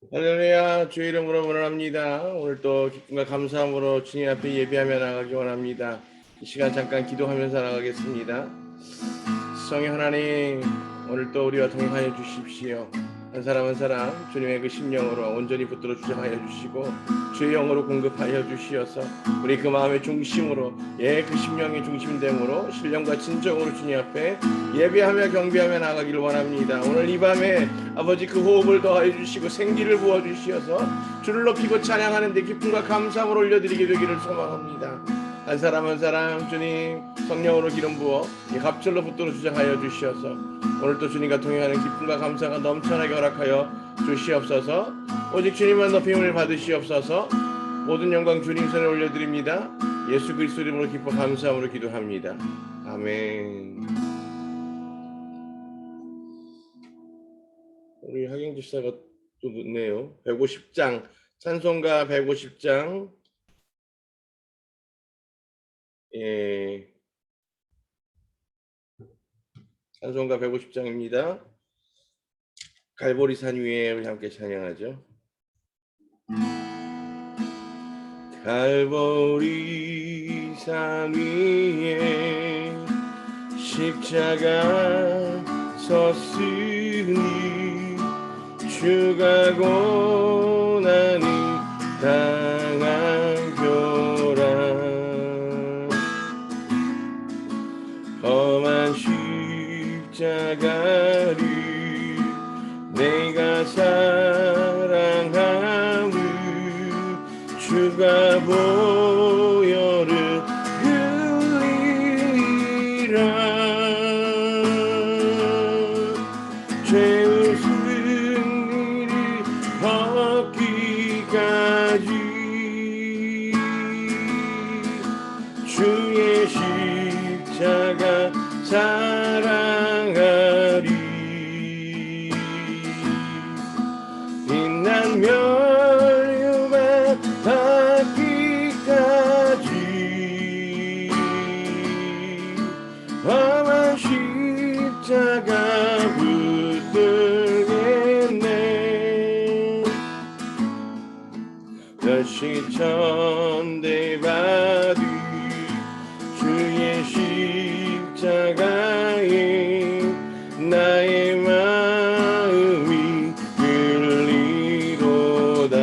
할렐루야, 주의 이름으로 문안합니다. 오늘 또 기쁨과 감사함으로 주님 앞에 예배하며 나가기 원합니다. 이 시간 잠깐 기도하면서 나가겠습니다. 성령 하나님, 오늘 또 우리와 동행하여 주십시오. 한 사람 한 사람 주님의 그 심령으로 온전히 붙들어 주장하여 주시고 주의 영으로 공급하여 주시어서 우리 그 마음의 중심으로 그 심령의 중심됨으로 신령과 진정으로 주님 앞에 예배하며 경배하며 나가기를 원합니다. 오늘 이 밤에 아버지 그 호흡을 더하여 주시고 생기를 부어 주시어서 주를 높이고 찬양하는 데 기쁨과 감사함을 올려드리게 되기를 소망합니다. 한 사람 한 사람 주님 성령으로 기름 부어 갑절로 붙들어 주장하여 주시어서 오늘도 주님과 동행하는 기쁨과 감사가 넘쳐나게 허락하여 주시옵소서. 오직 주님만 높임을 받으시옵소서. 모든 영광 주님 손에 올려드립니다. 예수 그리스도 이름으로 기뻐 감사함으로 기도합니다. 아멘. 우리 하경 집사가 또 늦네요. 150장 찬송가 150장 찬송가 150장입니다. 갈보리산 위에 우리 함께 찬양하죠. 갈보리산 위에 십자가 섰으니 주가 고난이 당한 교라 험한 십자가를 내가 사랑함을 주가 보혈을 흘리라 죄 웃은 일이 없기까지 주의 십자가 사랑하리 빛난 멸류관 닿기까지 험한 십자가 붙들겠네 몇시 천대 받은 주의 십자가에 나의 마음이 끌리로다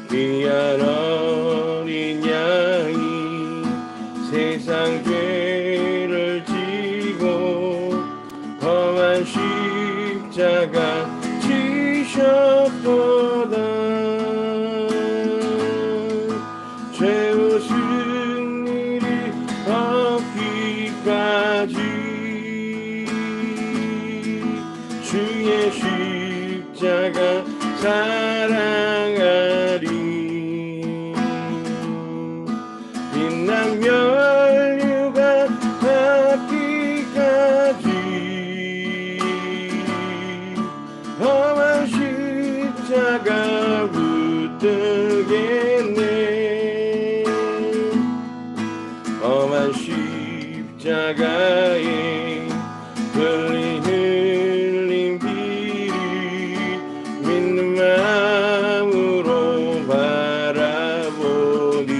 귀한 어린 양이 세상 죄를 지고 험한 십자가 지셨도다 죄 웃은 일이 없기까지 주의 십자가 사랑하리 빛난 멸류관 닿기까지 험한 십자가 붙들겠네 험한 십자가에 흘린 피를 믿는 마음으로 바라보니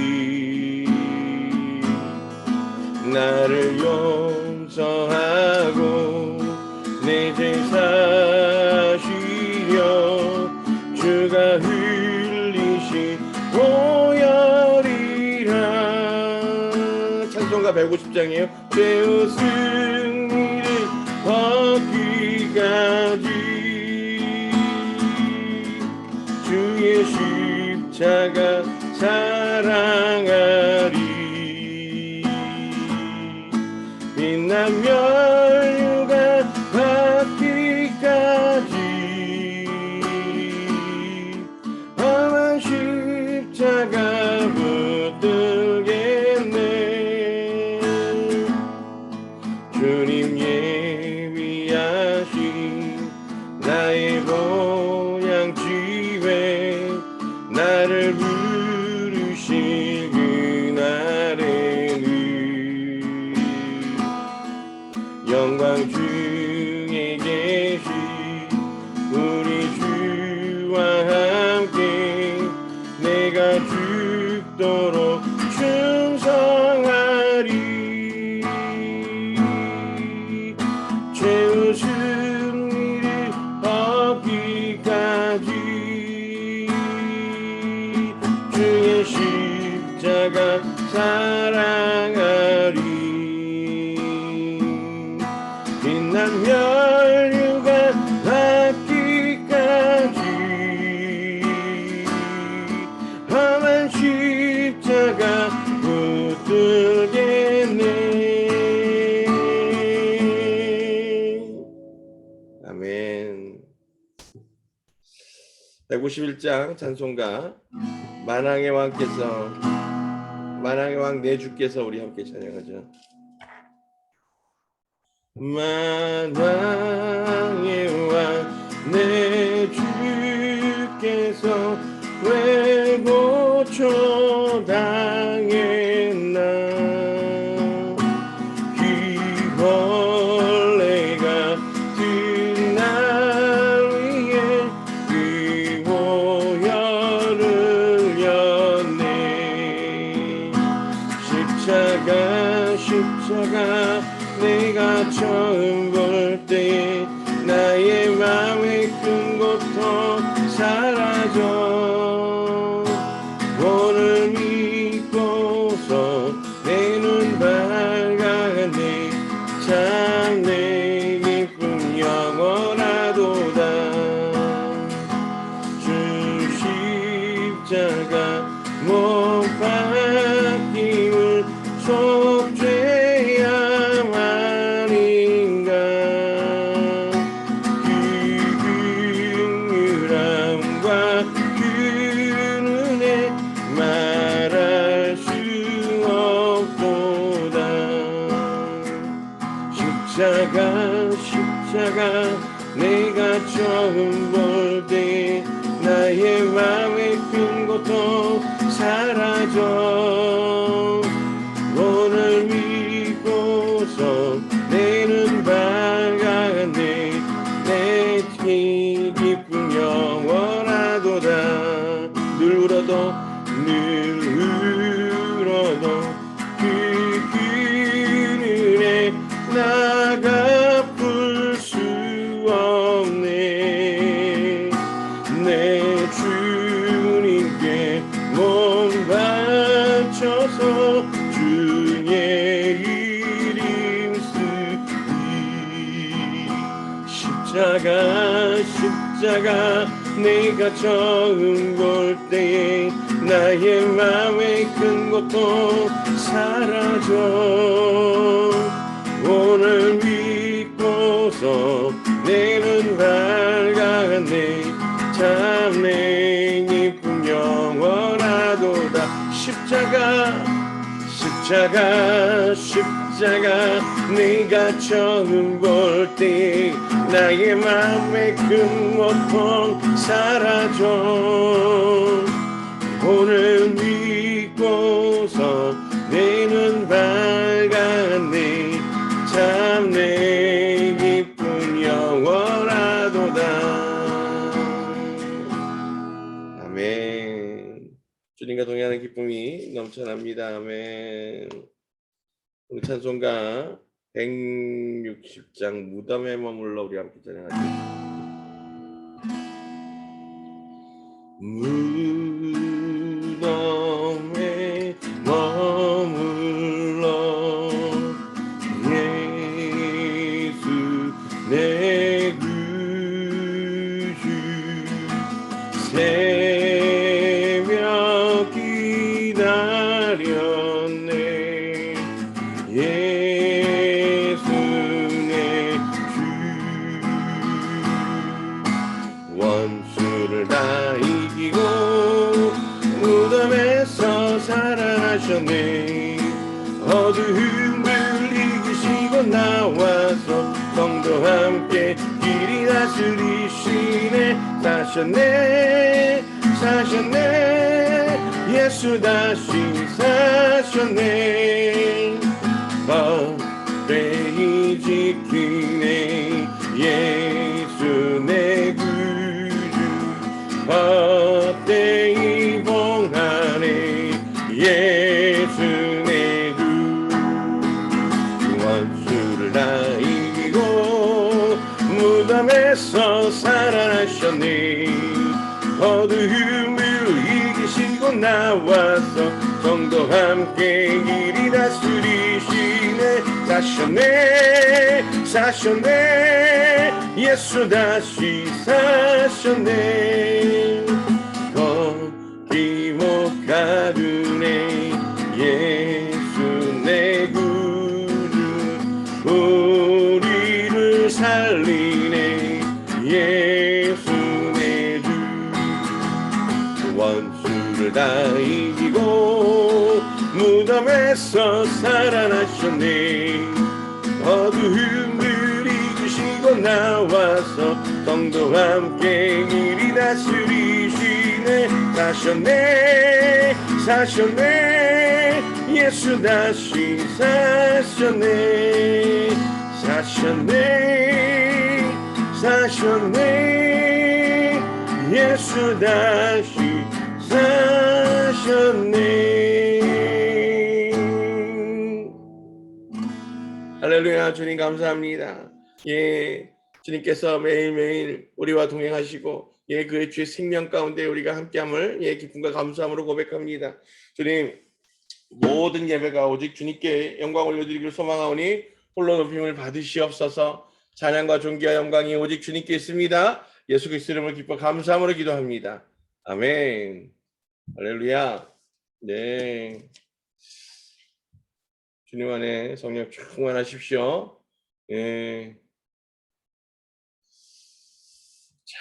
나를 용서하고 내 죄 사시려 주가 흘리신 보혈이라 찬송가 150장이에요. 죄 웃은 일을 얻기까지 주의 십자가 사랑하리 빛난 멸류관 닿기까지 험한 십자가 붙들겠네 주님 예비하신 나의 보양집에 나를 부르실 그날에는 영광 중에 계신 승리를 얻기까지 주의 십자가 사랑하리. 빛난 멸류가 닿기까지 험한 십자가 붙들겠네. 아멘. 151장 찬송가 만왕의 왕께서, 만왕의 왕 내 주께서 우리 함께 찬양하죠. 만왕의 왕 내 주께서 왜 고초당했나. 귀벌레가 든 날 위해 그 보혈을 흘렸네. 십자가 내가 처음 볼 때에 나의 마음의 큰 고통 사라져. 오늘 믿고서 내 눈 밝아가네. 참 내 기쁨 영원하도다. 주 십자가 못 박힘을 속죄야만인가. 그 긍휼함과 그 은혜 말할 수 없도다. 십자가 내가 처음 볼 때 나의 마음의 큰 고통 사라져. 오늘 믿고서 내 눈 밝아가네. 내 기쁨 영원하도다. 늘 울어도 그 은혜 나가 풀 수 없네. 내 주님께 몸 바쳐서 주의 이름 쓰리. 십자가 내가 처음 볼 때에 나의 마음의 큰 고통 사라져. 오늘 믿고서 내 눈 밝아가네. 참 내 기쁨 영원하도다. 십자가 네가 처음 볼 때 나의 마음의 큰 고통 사라져. 오늘 믿고서 내 눈 밝았네. 참 내 기쁨 영원하도다. 아멘. 주님과 동행하는 기쁨이 넘쳐납니다. 아멘. 우리 찬송가 160장 무덤에 머물러 우리 함께 찬양하죠. 무덤에 머물러 예수 내 구주. 새벽 기다렸네. 예수 내 주. 원수를 다 이기고 무덤에서 살아나셨네. 어두움을 이기시고 나와서 성도 함께 길이 다스리시네. 사셨네 예수 다시 사셨네. 법대히 지키네. 예수 내 구주. 법대히 봉하네. 예수 내 구. 원수를 다 이기고 무덤에서 살아나셨네. 어두움을 이기시고 나와서 성도 함께 이리 다스리시네. 사셨네 예수 다시 사셨네. 거기 못 가두네 예수 내 구주. 우리를 살리네 예수 내 주. 원수를 다 이기고 무덤에서 살아나셨네. 어두움을 이기시고 나와서 성도 함께 이리 다스리시네. 사셨네 예수 다시 사셨네. 사셨네 예수 다시 사셨네. 할렐루야. 주님 감사합니다. 주님께서 매일매일 우리와 동행하시고 그의 주의 생명 가운데 우리가 함께함을 기쁨과 감사함으로 고백합니다. 주님, 모든 예배가 오직 주님께 영광 올려드리기를 소망하오니 홀로 높임을 받으시옵소서. 찬양과 존귀와 영광이 오직 주님께 있습니다. 예수 그리스도 이름을 기뻐 감사함으로 기도합니다. 아멘. 할렐루야. 네. 주님 안에 성령 충만하십시오. 자,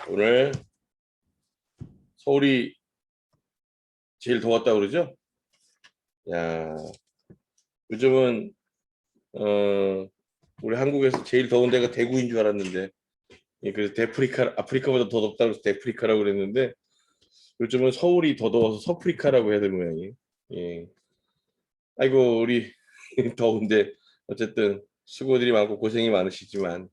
오늘 서울이 제일 더웠다고 그러죠? 야, 요즘은 우리 한국에서 제일 더운 데가 대구인 줄 알았는데, 그래서 아프리카보다 더 덥다고 해서 데프리카라고 그랬는데, 요즘은 서울이 더 더워서 서프리카라고 해야 될 모양이에요. 아이고, 우리 더운데 어쨌든 수고들이 많고 고생이 많으시지만,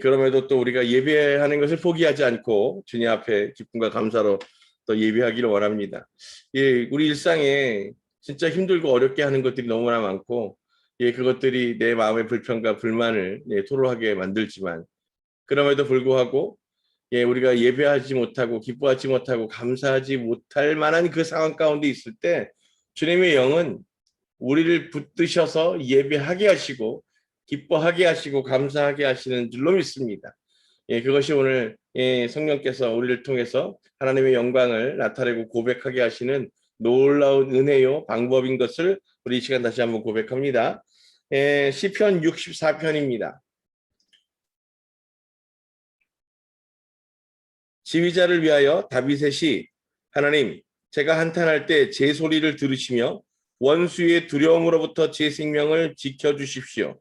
그럼에도 또 우리가 예배하는 것을 포기하지 않고 주님 앞에 기쁨과 감사로 또 예배하기를 원합니다. 우리 일상에 진짜 힘들고 어렵게 하는 것들이 너무나 많고, 그것들이 내 마음의 불평과 불만을 토로하게 만들지만, 그럼에도 불구하고 우리가 예배하지 못하고 기뻐하지 못하고 감사하지 못할 만한 그 상황 가운데 있을 때 주님의 영은 우리를 붙드셔서 예배하게 하시고 기뻐하게 하시고 감사하게 하시는 줄로 믿습니다. 그것이 오늘 성령께서 우리를 통해서 하나님의 영광을 나타내고 고백하게 하시는 놀라운 은혜요 방법인 것을 우리 이 시간 다시 한번 고백합니다. 시편 64편입니다. 지휘자를 위하여 다윗의 시. 하나님, 제가 한탄할 때 제 소리를 들으시며 원수의 두려움으로부터 제 생명을 지켜주십시오.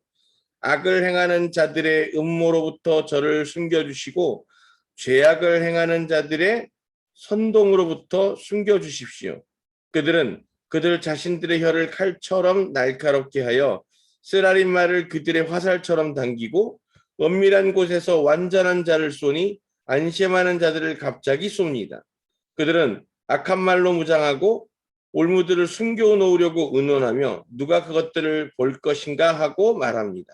악을 행하는 자들의 음모로부터 저를 숨겨주시고 죄악을 행하는 자들의 선동으로부터 숨겨주십시오. 그들은 그들 자신들의 혀를 칼처럼 날카롭게 하여 쓰라린 말을 그들의 화살처럼 당기고 은밀한 곳에서 완전한 자를 쏘니 안심하는 자들을 갑자기 쏩니다. 그들은 악한 말로 무장하고 올무들을 숨겨놓으려고 의논하며 누가 그것들을 볼 것인가 하고 말합니다.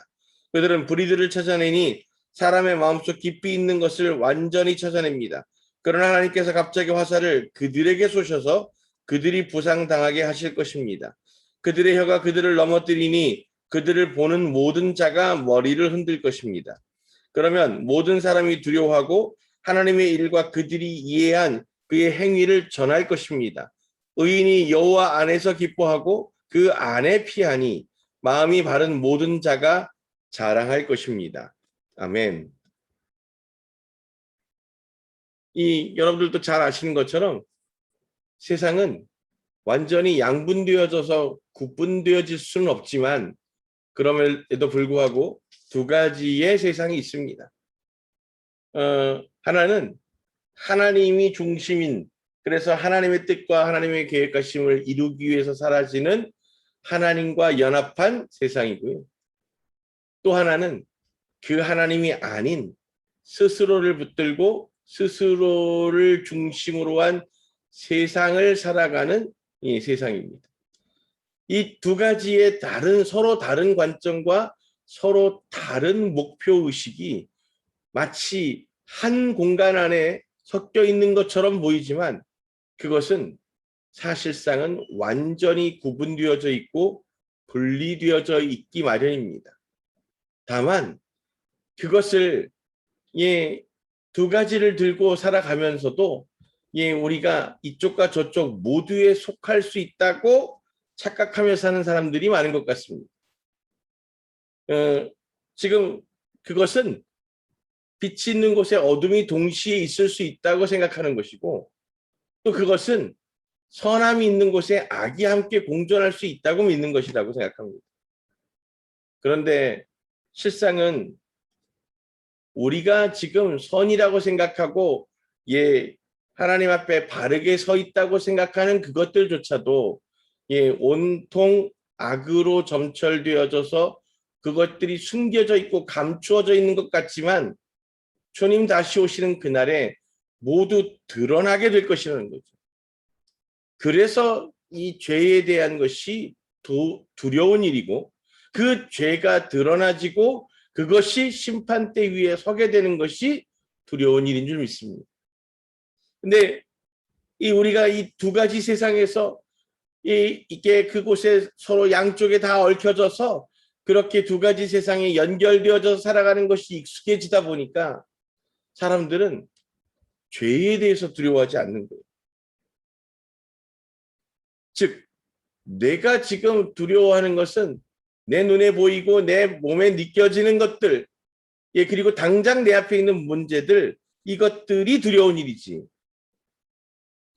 그들은 불의들을 찾아내니 사람의 마음속 깊이 있는 것을 완전히 찾아냅니다. 그러나 하나님께서 갑자기 화살을 그들에게 쏘셔서 그들이 부상당하게 하실 것입니다. 그들의 혀가 그들을 넘어뜨리니 그들을 보는 모든 자가 머리를 흔들 것입니다. 그러면 모든 사람이 두려워하고 하나님의 일과 그들이 이해한 그의 행위를 전할 것입니다. 의인이 여호와 안에서 기뻐하고 그 안에 피하니 마음이 바른 모든 자가 자랑할 것입니다. 아멘. 여러분들도 잘 아시는 것처럼 세상은 완전히 양분되어져서 구분되어질 수는 없지만 그럼에도 불구하고 두 가지의 세상이 있습니다. 하나는 하나님이 중심인, 그래서 하나님의 뜻과 하나님의 계획하심을 이루기 위해서 사라지는 하나님과 연합한 세상이고요. 또 하나는 그 하나님이 아닌 스스로를 붙들고 스스로를 중심으로 한 세상을 살아가는 이 세상입니다. 이 두 가지의 서로 다른 관점과 서로 다른 목표 의식이 마치 한 공간 안에 섞여 있는 것처럼 보이지만 그것은 사실상은 완전히 구분되어져 있고 분리되어져 있기 마련입니다. 다만 그것을 두 가지를 들고 살아가면서도 우리가 이쪽과 저쪽 모두에 속할 수 있다고 착각하며 사는 사람들이 많은 것 같습니다. 지금 그것은 빛이 있는 곳에 어둠이 동시에 있을 수 있다고 생각하는 것이고, 또 그것은 선함이 있는 곳에 악이 함께 공존할 수 있다고 믿는 것이라고 생각합니다. 그런데 실상은 우리가 지금 선이라고 생각하고 하나님 앞에 바르게 서 있다고 생각하는 그것들조차도 온통 악으로 점철되어져서 그것들이 숨겨져 있고 감추어져 있는 것 같지만 주님 다시 오시는 그날에 모두 드러나게 될 것이라는 거죠. 그래서 이 죄에 대한 것이 두려운 일이고, 그 죄가 드러나지고 그것이 심판대 위에 서게 되는 것이 두려운 일인 줄 믿습니다. 근데 우리가 이 두 가지 세상에서 이게 그곳에 서로 양쪽에 다 얽혀져서 그렇게 두 가지 세상에 연결되어져 살아가는 것이 익숙해지다 보니까 사람들은 죄에 대해서 두려워하지 않는 거예요. 즉, 내가 지금 두려워하는 것은 내 눈에 보이고 내 몸에 느껴지는 것들, 그리고 당장 내 앞에 있는 문제들, 이것들이 두려운 일이지.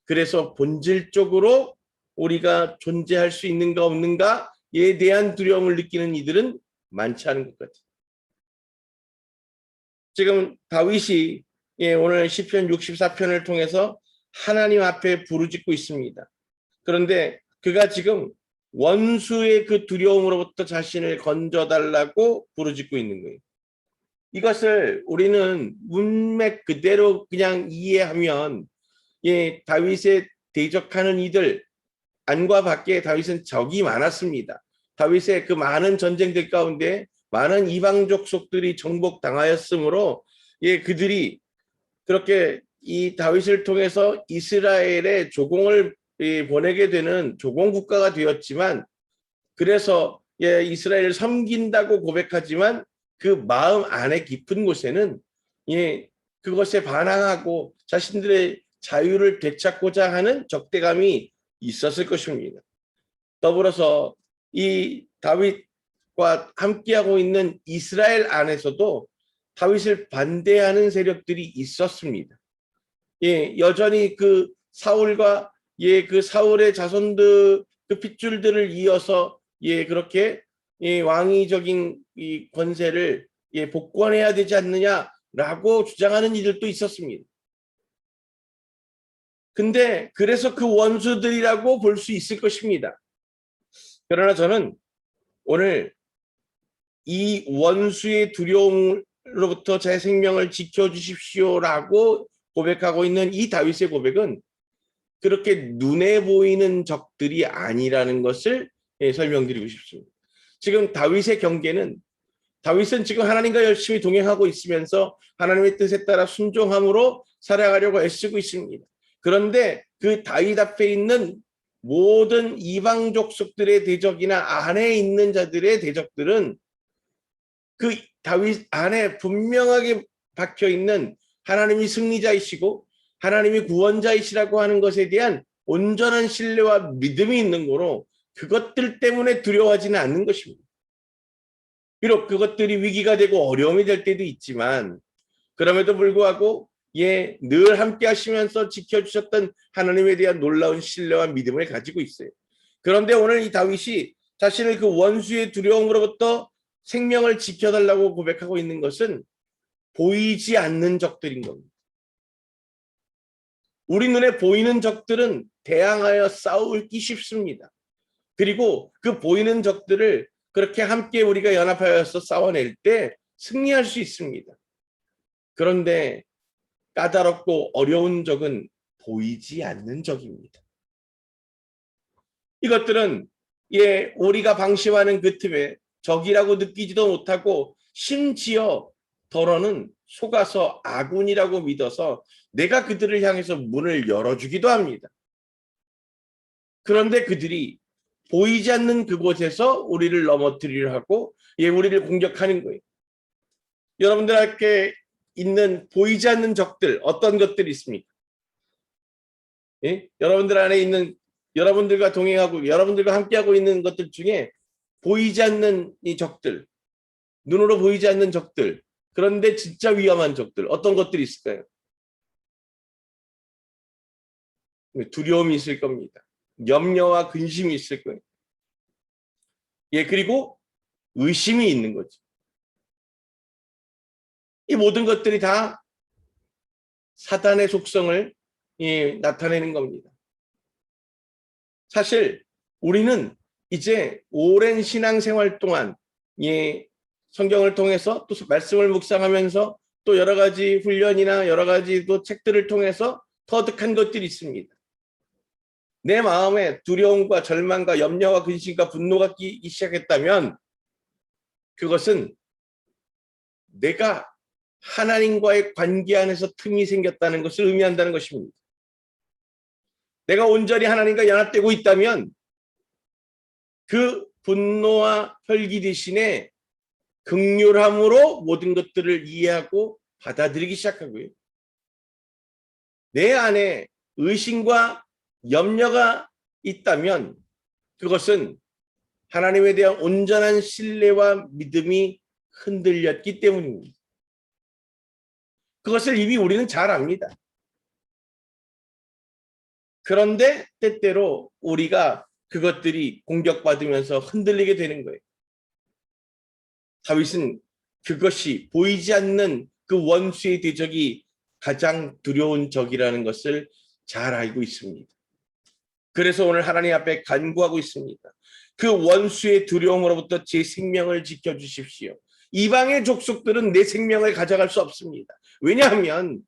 그래서 본질적으로 우리가 존재할 수 있는가 없는가에 대한 두려움을 느끼는 이들은 많지 않은 것 같아요. 지금 다윗이 오늘 시편 64편을 통해서 하나님 앞에 부르짖고 있습니다. 그런데 그가 지금 원수의 그 두려움으로부터 자신을 건져달라고 부르짖고 있는 거예요. 이것을 우리는 문맥 그대로 그냥 이해하면 다윗에 대적하는 이들, 안과 밖에 다윗은 적이 많았습니다. 다윗의 그 많은 전쟁들 가운데 많은 이방 족속들이 정복당하였으므로 그들이 그렇게 이 다윗을 통해서 이스라엘의 조공을 보내게 되는 조공 국가가 되었지만, 그래서 이스라엘을 섬긴다고 고백하지만 그 마음 안에 깊은 곳에는 그것에 반항하고 자신들의 자유를 되찾고자 하는 적대감이 있었을 것입니다. 더불어서 이 다윗과 함께하고 있는 이스라엘 안에서도 다윗을 반대하는 세력들이 있었습니다. 여전히 그 사울과 그 사울의 자손들 그 핏줄들을 이어서 그렇게 왕위적인 이 권세를 복권해야 되지 않느냐라고 주장하는 이들도 있었습니다. 근데 그래서 그 원수들이라고 볼 수 있을 것입니다. 그러나 저는 오늘 이 원수의 두려움으로부터 제 생명을 지켜주십시오라고 고백하고 있는 이 다윗의 고백은 그렇게 눈에 보이는 적들이 아니라는 것을 설명드리고 싶습니다. 지금 다윗의 경계는, 다윗은 지금 하나님과 열심히 동행하고 있으면서 하나님의 뜻에 따라 순종함으로 살아가려고 애쓰고 있습니다. 그런데 그 다윗 앞에 있는 모든 이방 족속들의 대적이나 안에 있는 자들의 대적들은 그 다윗 안에 분명하게 박혀 있는 하나님이 승리자이시고 하나님이 구원자이시라고 하는 것에 대한 온전한 신뢰와 믿음이 있는 거로 그것들 때문에 두려워하지는 않는 것입니다. 비록 그것들이 위기가 되고 어려움이 될 때도 있지만 그럼에도 불구하고 늘 함께 하시면서 지켜주셨던 하나님에 대한 놀라운 신뢰와 믿음을 가지고 있어요. 그런데 오늘 이 다윗이 자신을 그 원수의 두려움으로부터 생명을 지켜달라고 고백하고 있는 것은 보이지 않는 적들인 겁니다. 우리 눈에 보이는 적들은 대항하여 싸우기 쉽습니다. 그리고 그 보이는 적들을 그렇게 함께 우리가 연합하여서 싸워낼 때 승리할 수 있습니다. 그런데 까다롭고 어려운 적은 보이지 않는 적입니다. 이것들은 우리가 방심하는 그 틈에 적이라고 느끼지도 못하고 심지어 더러는 속아서 아군이라고 믿어서 내가 그들을 향해서 문을 열어주기도 합니다. 그런데 그들이 보이지 않는 그곳에서 우리를 넘어뜨리려 하고 우리를 공격하는 거예요. 여러분들에게 있는 보이지 않는 적들 어떤 것들이 있습니까? 여러분들 안에 있는 여러분들과 동행하고 여러분들과 함께하고 있는 것들 중에 보이지 않는 이 적들, 눈으로 보이지 않는 적들, 그런데 진짜 위험한 적들 어떤 것들이 있을까요? 두려움이 있을 겁니다. 염려와 근심이 있을 거예요. 그리고 의심이 있는 거죠. 이 모든 것들이 다 사단의 속성을 나타내는 겁니다. 사실 우리는 이제 오랜 신앙생활 동안 성경을 통해서 또 말씀을 묵상하면서 또 여러 가지 훈련이나 여러 가지 또 책들을 통해서 터득한 것들이 있습니다. 내 마음에 두려움과 절망과 염려와 근심과 분노가 끼기 시작했다면 그것은 내가 하나님과의 관계 안에서 틈이 생겼다는 것을 의미한다는 것입니다. 내가 온전히 하나님과 연합되고 있다면 그 분노와 혈기 대신에 긍휼함으로 모든 것들을 이해하고 받아들이기 시작하고요. 내 안에 의심과 염려가 있다면 그것은 하나님에 대한 온전한 신뢰와 믿음이 흔들렸기 때문입니다. 그것을 이미 우리는 잘 압니다. 그런데 때때로 우리가 그것들이 공격받으면서 흔들리게 되는 거예요. 다윗은 그것이 보이지 않는 그 원수의 대적이 가장 두려운 적이라는 것을 잘 알고 있습니다. 그래서 오늘 하나님 앞에 간구하고 있습니다. 그 원수의 두려움으로부터 제 생명을 지켜주십시오. 이방의 족속들은 내 생명을 가져갈 수 없습니다. 왜냐하면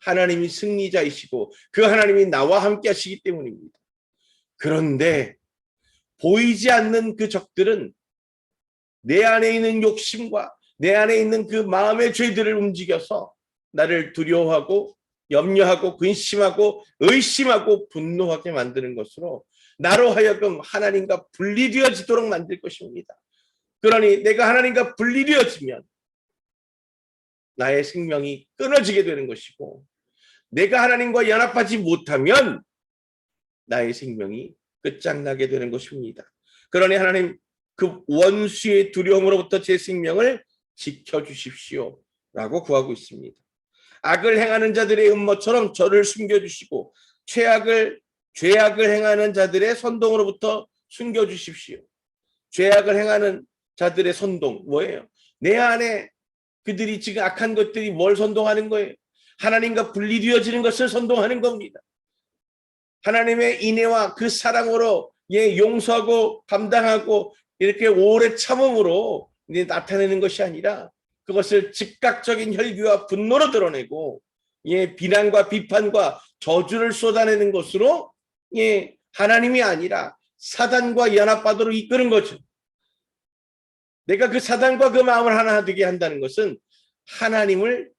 하나님이 승리자이시고 그 하나님이 나와 함께 하시기 때문입니다. 그런데 보이지 않는 그 적들은 내 안에 있는 욕심과 내 안에 있는 그 마음의 죄들을 움직여서 나를 두려워하고 염려하고 근심하고 의심하고 분노하게 만드는 것으로 나로 하여금 하나님과 분리되어지도록 만들 것입니다. 그러니 내가 하나님과 분리되어지면 나의 생명이 끊어지게 되는 것이고 내가 하나님과 연합하지 못하면 나의 생명이 끝장나게 되는 것입니다. 그러니 하나님 그 원수의 두려움으로부터 제 생명을 지켜주십시오 라고 구하고 있습니다. 악을 행하는 자들의 음모처럼 저를 숨겨주시고 죄악을 행하는 자들의 선동으로부터 숨겨주십시오. 죄악을 행하는 자들의 선동 뭐예요? 내 안에 그들이 지금 악한 것들이 뭘 선동하는 거예요? 하나님과 분리되어지는 것을 선동하는 겁니다. 하나님의 인애와 그 사랑으로 용서하고 감당하고 이렇게 오래 참음으로 나타내는 것이 아니라 그것을 즉각적인 혈기와 분노로 드러내고 비난과 비판과 저주를 쏟아내는 것으로 하나님이 아니라 사단과 연합하도록 이끄는 거죠. 내가 그 사단과 그 마음을 하나 되게 한다는 것은 하나님을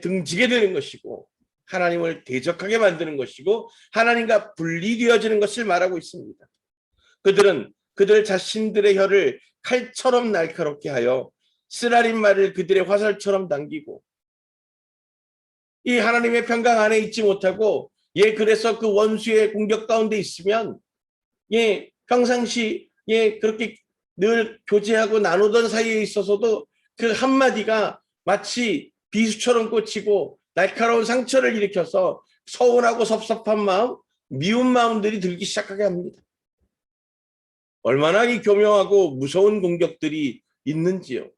등지게 되는 것이고 하나님을 대적하게 만드는 것이고 하나님과 분리되어지는 것을 말하고 있습니다. 그들은 그들 자신들의 혀를 칼처럼 날카롭게 하여 쓰라린 말을 그들의 화살처럼 당기고 이 하나님의 평강 안에 있지 못하고 그래서 그 원수의 공격 가운데 있으면 평상시 그렇게 늘 교제하고 나누던 사이에 있어서도 그 한마디가 마치 비수처럼 꽂히고 날카로운 상처를 일으켜서 서운하고 섭섭한 마음, 미운 마음들이 들기 시작하게 합니다. 얼마나 이 교묘하고 무서운 공격들이 있는지요.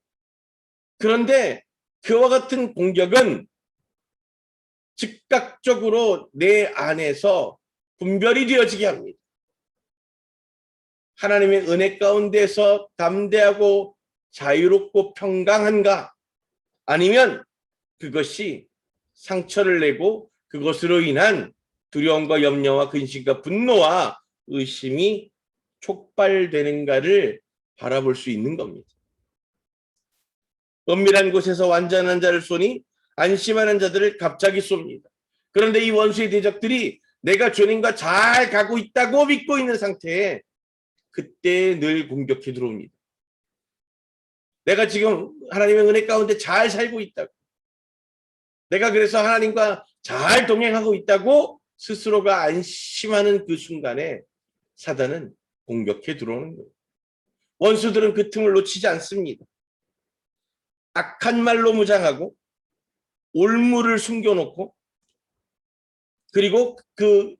그런데 그와 같은 공격은 즉각적으로 내 안에서 분별이 되어지게 합니다. 하나님의 은혜 가운데서 담대하고 자유롭고 평강한가? 아니면 그것이 상처를 내고 그것으로 인한 두려움과 염려와 근심과 분노와 의심이 촉발되는가를 바라볼 수 있는 겁니다. 은밀한 곳에서 완전한 자를 쏘니 안심하는 자들을 갑자기 쏩니다. 그런데 이 원수의 대적들이 내가 주님과 잘 가고 있다고 믿고 있는 상태에 그때 늘 공격해 들어옵니다. 내가 지금 하나님의 은혜 가운데 잘 살고 있다고, 내가 그래서 하나님과 잘 동행하고 있다고 스스로가 안심하는 그 순간에 사단은 공격해 들어오는 거예요. 원수들은 그 틈을 놓치지 않습니다. 악한 말로 무장하고 올무를 숨겨놓고, 그리고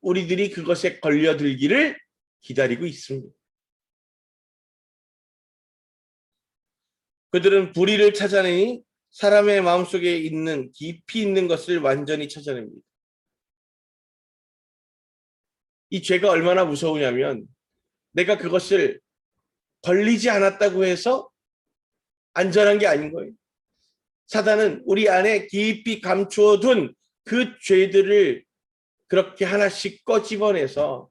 우리들이 그것에 걸려들기를 기다리고 있습니다. 그들은 불의를 찾아내니 사람의 마음속에 있는 깊이 있는 것을 완전히 찾아냅니다. 이 죄가 얼마나 무서우냐면 내가 그것을 걸리지 않았다고 해서 안전한 게 아닌 거예요. 사단은 우리 안에 깊이 감추어둔 그 죄들을 그렇게 하나씩 끄집어내서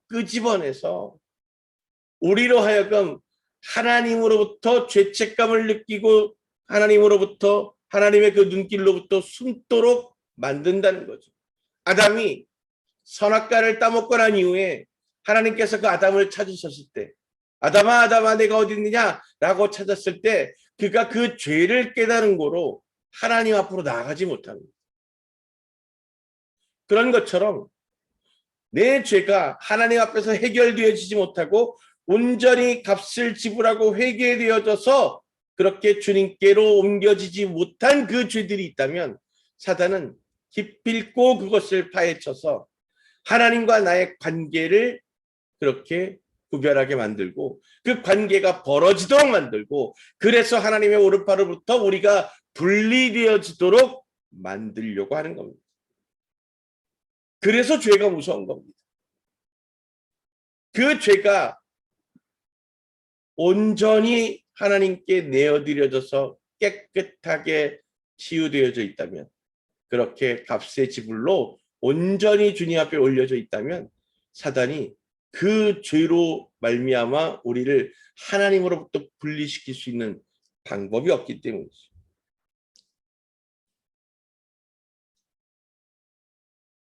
우리로 하여금 하나님으로부터 죄책감을 느끼고 하나님으로부터, 하나님의 그 눈길로부터 숨도록 만든다는 거죠. 아담이 선악과를 따먹고 난 이후에 하나님께서 그 아담을 찾으셨을 때, 아담아 아담아 내가 어디 있느냐 라고 찾았을 때 그가 그 죄를 깨달은 거로 하나님 앞으로 나아가지 못합니다. 그런 것처럼 내 죄가 하나님 앞에서 해결되어지지 못하고 온전히 값을 지불하고 회개되어져서 그렇게 주님께로 옮겨지지 못한 그 죄들이 있다면 사단은 기필코 그것을 파헤쳐서 하나님과 나의 관계를 그렇게 구별하게 만들고 그 관계가 벌어지도록 만들고, 그래서 하나님의 오른팔로부터 우리가 분리되어지도록 만들려고 하는 겁니다. 그래서 죄가 무서운 겁니다. 그 죄가 온전히 하나님께 내어드려져서 깨끗하게 치유되어져 있다면, 그렇게 값의 지불로 온전히 주님 앞에 올려져 있다면 사단이 그 죄로 말미암아 우리를 하나님으로부터 분리시킬 수 있는 방법이 없기 때문이죠.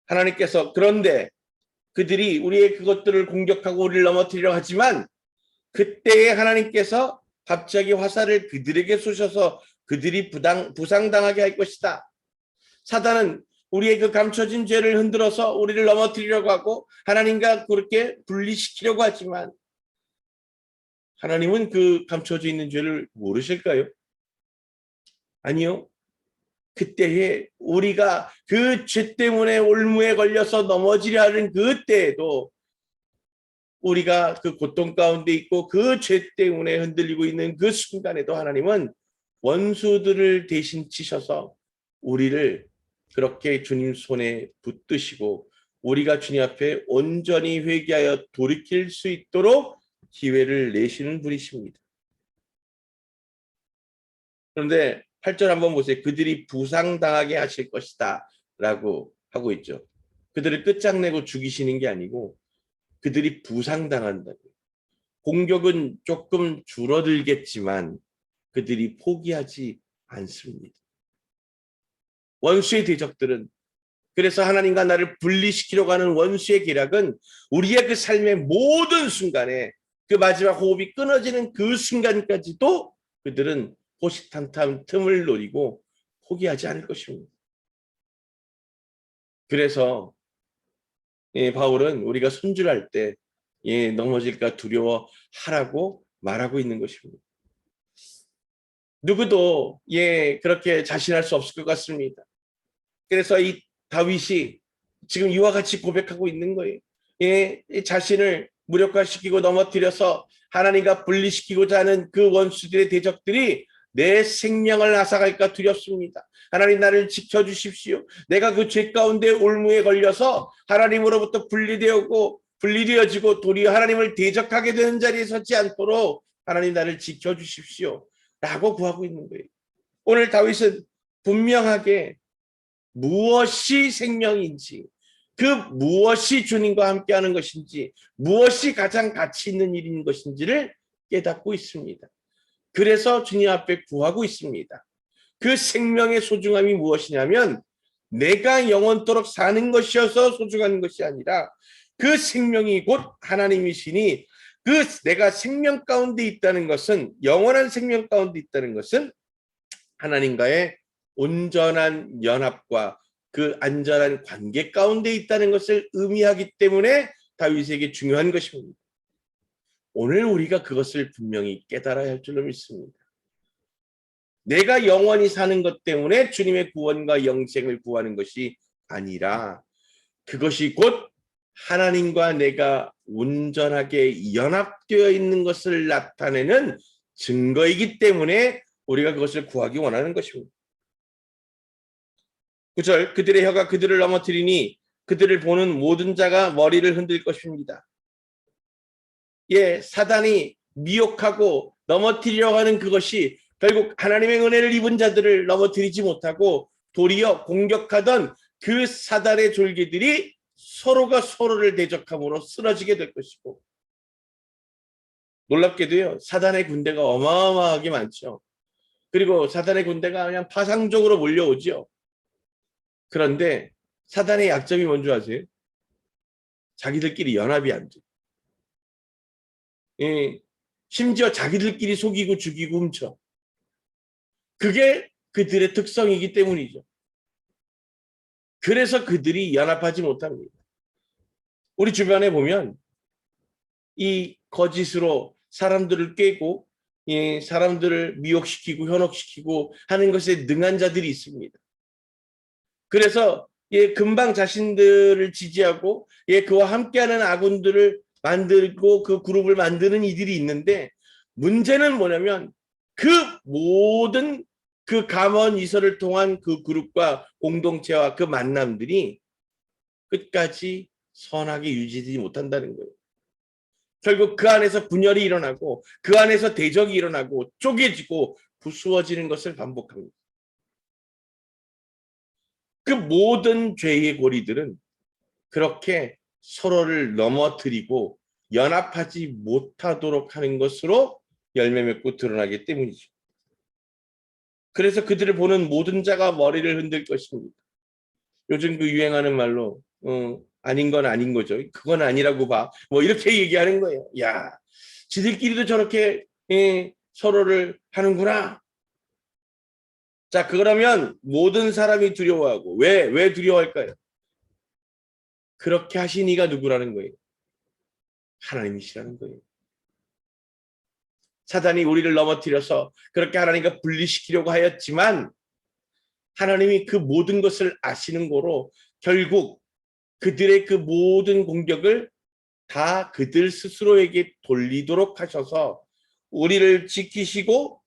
하나님께서 그런데 그들이 우리의 그것들을 공격하고 우리를 넘어뜨리려 하지만 그때에 하나님께서 갑자기 화살을 그들에게 쏘셔서 그들이 부상당하게 할 것이다. 사단은 우리의 그 감춰진 죄를 흔들어서 우리를 넘어뜨리려고 하고 하나님과 그렇게 분리시키려고 하지만 하나님은 그 감춰져 있는 죄를 모르실까요? 아니요. 그때에 우리가 그 죄 때문에 올무에 걸려서 넘어지려 하는 그때에도 우리가 그 고통 가운데 있고 그 죄 때문에 흔들리고 있는 그 순간에도 하나님은 원수들을 대신 치셔서 우리를 그렇게 주님 손에 붙드시고 우리가 주님 앞에 온전히 회개하여 돌이킬 수 있도록 기회를 내시는 분이십니다. 그런데 8절 한번 보세요. 그들이 부상당하게 하실 것이다 라고 하고 있죠. 그들을 끝장내고 죽이시는 게 아니고 그들이 부상당한다. 공격은 조금 줄어들겠지만 그들이 포기하지 않습니다. 원수의 대적들은, 그래서 하나님과 나를 분리시키려고 하는 원수의 계략은 우리의 그 삶의 모든 순간에 그 마지막 호흡이 끊어지는 그 순간까지도 그들은 호시탐탐 틈을 노리고 포기하지 않을 것입니다. 그래서 바울은 우리가 손질할 때 넘어질까 두려워하라고 말하고 있는 것입니다. 누구도 그렇게 자신할 수 없을 것 같습니다. 그래서 이 다윗이 지금 이와 같이 고백하고 있는 거예요. 자신을 무력화시키고 넘어뜨려서 하나님과 분리시키고자 하는 그 원수들의 대적들이 내 생명을 앗아갈까 두렵습니다. 하나님 나를 지켜주십시오. 내가 그 죄 가운데 올무에 걸려서 하나님으로부터 분리되어지고 도리어 하나님을 대적하게 되는 자리에 서지 않도록 하나님 나를 지켜주십시오 라고 구하고 있는 거예요. 오늘 다윗은 분명하게 무엇이 생명인지, 그 무엇이 주님과 함께하는 것인지, 무엇이 가장 가치 있는 일인 것인지를 깨닫고 있습니다. 그래서 주님 앞에 구하고 있습니다. 그 생명의 소중함이 무엇이냐면 내가 영원토록 사는 것이어서 소중한 것이 아니라 그 생명이 곧 하나님이시니 그 내가 생명 가운데 있다는 것은 영원한 생명 가운데 있다는 것은 하나님과의 온전한 연합과 그 안전한 관계 가운데 있다는 것을 의미하기 때문에 다윗에게 중요한 것입니다. 오늘 우리가 그것을 분명히 깨달아야 할 줄로 믿습니다. 내가 영원히 사는 것 때문에 주님의 구원과 영생을 구하는 것이 아니라 그것이 곧 하나님과 내가 온전하게 연합되어 있는 것을 나타내는 증거이기 때문에 우리가 그것을 구하기 원하는 것입니다. 9절 그들의 혀가 그들을 넘어뜨리니 그들을 보는 모든 자가 머리를 흔들 것입니다. 예, 사단이 미혹하고 넘어뜨리려고 하는 그것이 결국 하나님의 은혜를 입은 자들을 넘어뜨리지 못하고 도리어 공격하던 그 사단의 졸개들이 서로가 서로를 대적함으로 쓰러지게 될 것이고, 놀랍게도요 사단의 군대가 어마어마하게 많죠. 그리고 사단의 군대가 그냥 파상적으로 몰려오죠. 그런데 사단의 약점이 뭔지 아세요? 자기들끼리 연합이 안 돼. 예, 심지어 자기들끼리 속이고 죽이고 훔쳐. 그게 그들의 특성이기 때문이죠. 그래서 그들이 연합하지 못합니다. 우리 주변에 보면 이 거짓으로 사람들을 꿰고 사람들을 미혹시키고 현혹시키고 하는 것에 능한 자들이 있습니다. 그래서 금방 자신들을 지지하고 그와 함께하는 아군들을 만들고 그 그룹을 만드는 이들이 있는데, 문제는 뭐냐면 그 모든 그 감언 이설을 통한 그 그룹과 공동체와 그 만남들이 끝까지 선하게 유지되지 못한다는 거예요. 결국 그 안에서 분열이 일어나고 그 안에서 대적이 일어나고 쪼개지고 부수어지는 것을 반복합니다. 그 모든 죄의 고리들은 그렇게 서로를 넘어뜨리고 연합하지 못하도록 하는 것으로 열매 맺고 드러나기 때문이죠. 그래서 그들을 보는 모든 자가 머리를 흔들 것입니다. 요즘 그 유행하는 말로 아닌 건 아닌 거죠. 그건 아니라고 봐. 뭐 이렇게 얘기하는 거예요. 야, 지들끼리도 저렇게 서로를 하는구나. 자, 그러면 모든 사람이 두려워하고 왜 두려워할까요? 그렇게 하신 이가 누구라는 거예요? 하나님이시라는 거예요. 사단이 우리를 넘어뜨려서 그렇게 하나님과 분리시키려고 하였지만 하나님이 그 모든 것을 아시는 거로 결국 그들의 그 모든 공격을 다 그들 스스로에게 돌리도록 하셔서 우리를 지키시고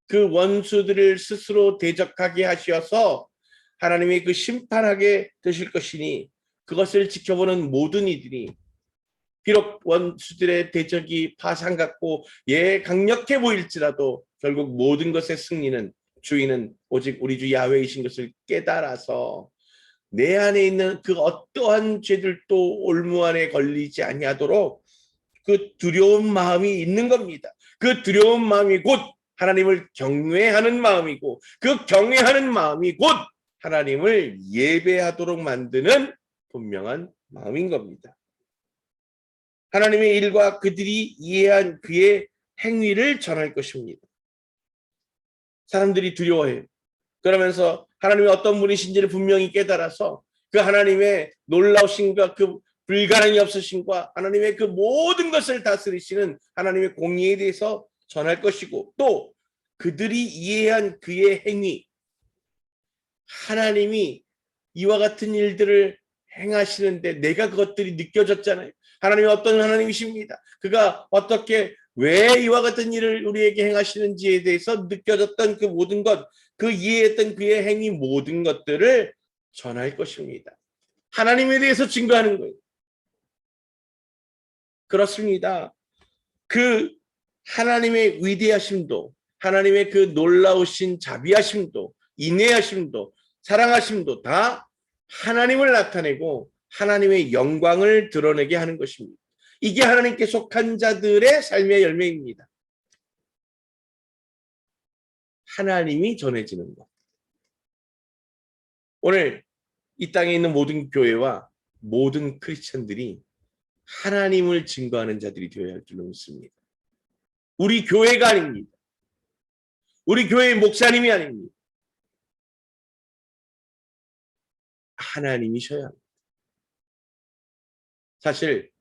그 원수들을 스스로 대적하게 하셔서 하나님이 그 심판하게 되실 것이니, 그것을 지켜보는 모든 이들이 비록 원수들의 대적이 파상 같고 강력해 보일지라도 결국 모든 것의 승리는 주인은 오직 우리 주 야훼이신 것을 깨달아서 내 안에 있는 그 어떠한 죄들도 올무 안에 걸리지 아니하도록 그 두려운 마음이 있는 겁니다. 그 두려운 마음이 곧 하나님을 경외하는 마음이고, 그 경외하는 마음이 곧 하나님을 예배하도록 만드는 분명한 마음인 겁니다. 하나님의 일과 그들이 이해한 그의 행위를 전할 것입니다. 사람들이 두려워해요. 그러면서 하나님이 어떤 분이신지를 분명히 깨달아서 그 하나님의 놀라우신과 그 불가능이 없으신과 하나님의 그 모든 것을 다스리시는 하나님의 공의에 대해서 전할 것이고, 또 그들이 이해한 그의 행위, 하나님이 이와 같은 일들을 행하시는데 내가 그것들이 느껴졌잖아요. 하나님이 어떤 하나님이십니다. 그가 어떻게 왜 이와 같은 일을 우리에게 행하시는지에 대해서 느껴졌던 그 모든 것, 그 이해했던 그의 행위 모든 것들을 전할 것입니다. 하나님에 대해서 증거하는 거예요. 그렇습니다. 그 하나님의 위대하심도, 하나님의 그 놀라우신 자비하심도, 인내하심도, 사랑하심도 다 하나님을 나타내고 하나님의 영광을 드러내게 하는 것입니다. 이게 하나님께 속한 자들의 삶의 열매입니다. 하나님이 전해지는 것. 오늘 이 땅에 있는 모든 교회와 모든 크리스천들이 하나님을 증거하는 자들이 되어야 할 줄로 믿습니다. 우리 교회가 아닙니다. 우리 교회의 목사님이 아닙니다. 하나님이셔야 합니다. 사실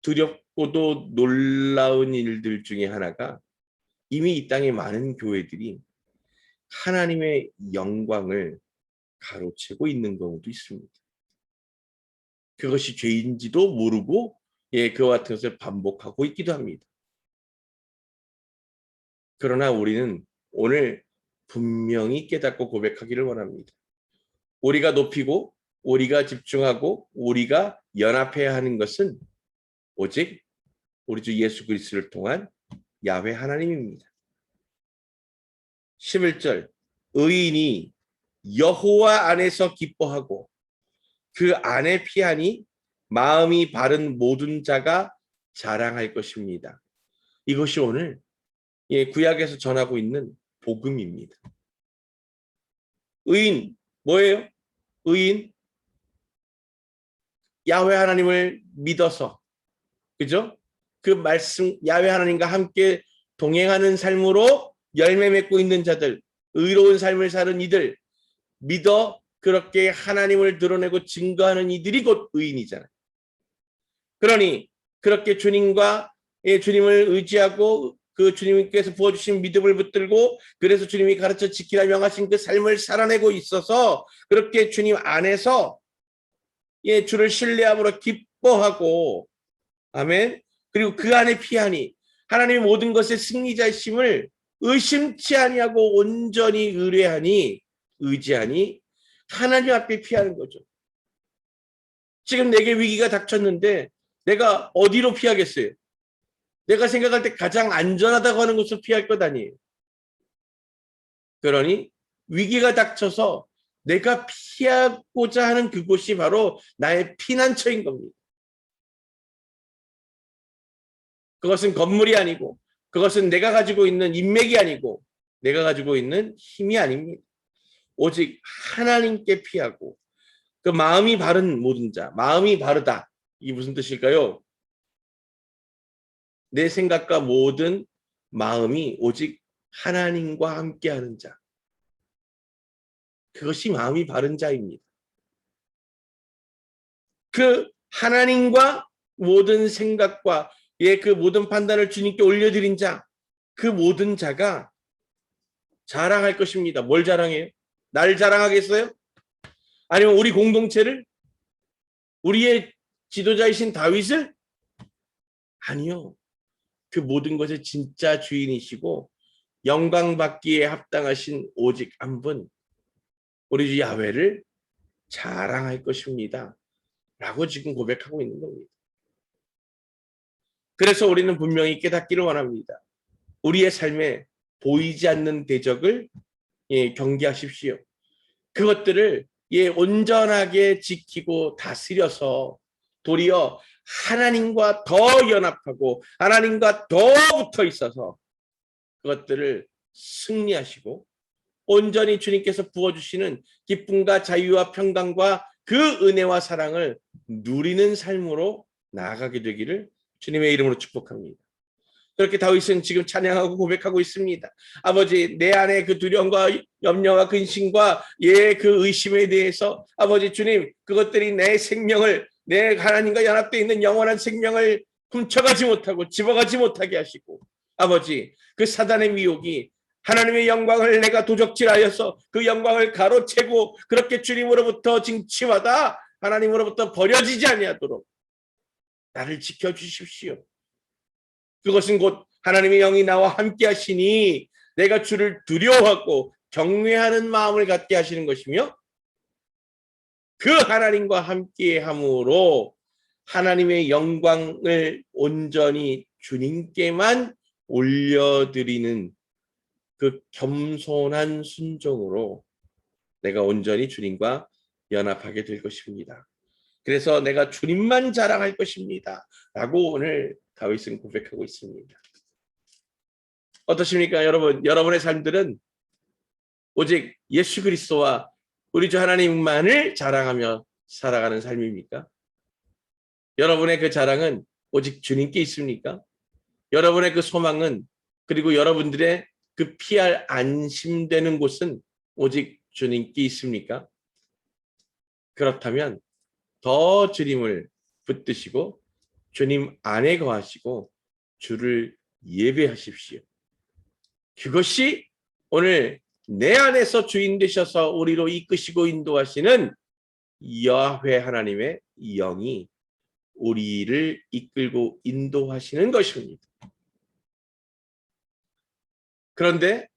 두렵고도 놀라운 일들 중에 하나가 이미 이 땅에 많은 교회들이 하나님의 영광을 가로채고 있는 경우도 있습니다. 그것이 죄인지도 모르고 그와 같은 것을 반복하고 있기도 합니다. 그러나 우리는 오늘 분명히 깨닫고 고백하기를 원합니다. 우리가 높이고 우리가 집중하고 우리가 연합해야 하는 것은 오직 우리 주 예수 그리스도를 통한 야훼 하나님입니다. 11절 의인이 여호와 안에서 기뻐하고 그 안에 피하니 마음이 바른 모든 자가 자랑할 것입니다. 이것이 오늘 구약에서 전하고 있는 복음입니다. 의인 뭐예요? 의인 야훼 하나님을 믿어서 그죠? 그 말씀 야훼 하나님과 함께 동행하는 삶으로 열매 맺고 있는 자들, 의로운 삶을 사는 이들, 믿어 그렇게 하나님을 드러내고 증거하는 이들이 곧 의인이잖아요. 그러니 그렇게 주님과 주님을 의지하고 그 주님께서 부어주신 믿음을 붙들고 그래서 주님이 가르쳐 지키라 명하신 그 삶을 살아내고 있어서 그렇게 주님 안에서 주를 신뢰함으로 기뻐하고 아멘. 그리고 그 안에 피하니 하나님의 모든 것의 승리자이심을 의심치 아니하고 온전히 의뢰하니 의지하니 하나님 앞에 피하는 거죠. 지금 내게 위기가 닥쳤는데 내가 어디로 피하겠어요? 내가 생각할 때 가장 안전하다고 하는 곳으로 피할 것 아니에요. 그러니 위기가 닥쳐서 내가 피하고자 하는 그곳이 바로 나의 피난처인 겁니다. 그것은 건물이 아니고 그것은 내가 가지고 있는 인맥이 아니고 내가 가지고 있는 힘이 아닙니다. 오직 하나님께 피하고 그 마음이 바른 모든 자, 마음이 바르다. 이게 무슨 뜻일까요? 내 생각과 모든 마음이 오직 하나님과 함께하는 자. 그것이 마음이 바른 자입니다. 그 하나님과 모든 생각과 그 모든 판단을 주님께 올려드린 자, 그 모든 자가 자랑할 것입니다. 뭘 자랑해요? 날 자랑하겠어요? 아니면 우리 공동체를? 우리의 지도자이신 다윗을? 아니요. 그 모든 것의 진짜 주인이시고 영광 받기에 합당하신 오직 한 분, 우리 주 야훼를 자랑할 것입니다. 라고 지금 고백하고 있는 겁니다. 그래서 우리는 분명히 깨닫기를 원합니다. 우리의 삶에 보이지 않는 대적을 경계하십시오. 그것들을 온전하게 지키고 다스려서 도리어 하나님과 더 연합하고 하나님과 더 붙어 있어서 그것들을 승리하시고 온전히 주님께서 부어주시는 기쁨과 자유와 평강과 그 은혜와 사랑을 누리는 삶으로 나아가게 되기를 주님의 이름으로 축복합니다. 그렇게 다윗은 지금 찬양하고 고백하고 있습니다. 아버지, 내 안에 그 두려움과 염려와 근심과 그 의심에 대해서 아버지 주님, 그것들이 내 생명을, 내 하나님과 연합되어 있는 영원한 생명을 훔쳐가지 못하고 집어가지 못하게 하시고 아버지, 그 사단의 미혹이 하나님의 영광을 내가 도적질하여서 그 영광을 가로채고 그렇게 주님으로부터 징치받아 하나님으로부터 버려지지 아니하도록 나를 지켜주십시오. 그것은 곧 하나님의 영이 나와 함께 하시니 내가 주를 두려워하고 경외하는 마음을 갖게 하시는 것이며 그 하나님과 함께 함으로 하나님의 영광을 온전히 주님께만 올려드리는 그 겸손한 순종으로 내가 온전히 주님과 연합하게 될 것입니다. 그래서 내가 주님만 자랑할 것입니다. 라고 오늘 다윗은 고백하고 있습니다. 어떠십니까 여러분? 여러분의 삶들은 오직 예수 그리스도와 우리 주 하나님만을 자랑하며 살아가는 삶입니까? 여러분의 그 자랑은 오직 주님께 있습니까? 여러분의 그 소망은, 그리고 여러분들의 그 피할 안심되는 곳은 오직 주님께 있습니까? 그렇다면 더 주님을 붙드시고 주님 안에 거하시고 주를 예배하십시오. 그것이 오늘 내 안에서 주인 되셔서 우리로 이끄시고 인도하시는 야훼 하나님의 영이 우리를 이끌고 인도하시는 것입니다. 그런데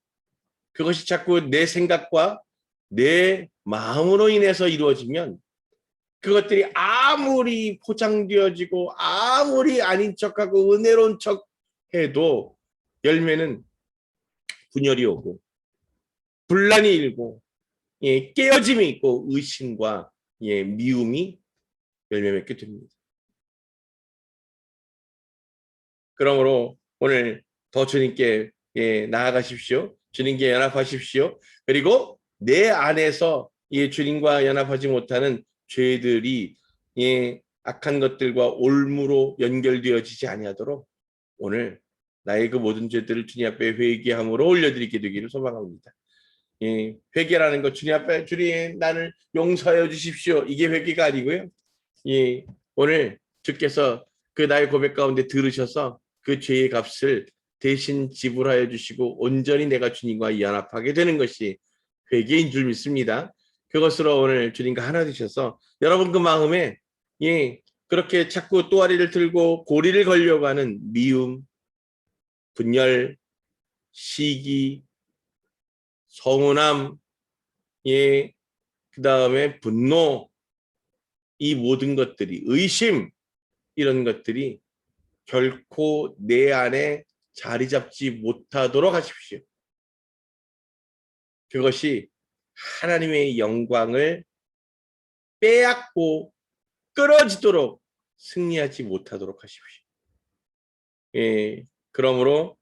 그것이 자꾸 내 생각과 내 마음으로 인해서 이루어지면 그것들이 아무리 포장되어지고 아무리 아닌 척하고 은혜로운 척 해도 열매는 분열이 오고 분란이 일고 깨어짐이 있고 의심과 미움이 열매 맺게 됩니다. 그러므로 오늘 더 주님께 나아가십시오. 주님께 연합하십시오. 그리고 내 안에서 주님과 연합하지 못하는 죄들이 악한 것들과 올무로 연결되어지지 아니하도록 오늘 나의 그 모든 죄들을 주님 앞에 회개함으로 올려드리게 되기를 소망합니다. 회개라는 것, 주님 앞에 주님 나를 용서하여 주십시오. 이게 회개가 아니고요. 오늘 주께서 그 나의 고백 가운데 들으셔서 그 죄의 값을 대신 지불하여 주시고 온전히 내가 주님과 연합하게 되는 것이 회개인 줄 믿습니다. 그것으로 오늘 주님과 하나 되셔서 여러분 그 마음에 그렇게 자꾸 또아리를 들고 고리를 걸려고 하는 미움, 분열, 시기, 서운함, 그 다음에 분노, 이 모든 것들이, 의심, 이런 것들이 결코 내 안에 자리 잡지 못하도록 하십시오. 그것이 하나님의 영광을 빼앗고 끊어지도록 승리하지 못하도록 하십시오. 그러므로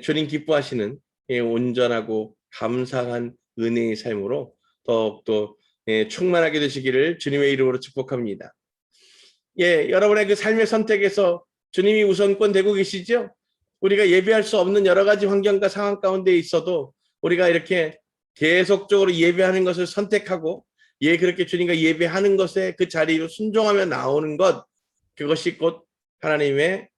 주님 기뻐하시는 온전하고 감사한 은혜의 삶으로 더욱더 충만하게 되시기를 주님의 이름으로 축복합니다. 여러분의 그 삶의 선택에서 주님이 우선권 되고 계시죠? 우리가 예배할 수 없는 여러 가지 환경과 상황 가운데 있어도 우리가 이렇게 계속적으로 예배하는 것을 선택하고 그렇게 주님과 예배하는 것에 그 자리로 순종하며 나오는 것, 그것이 곧 하나님의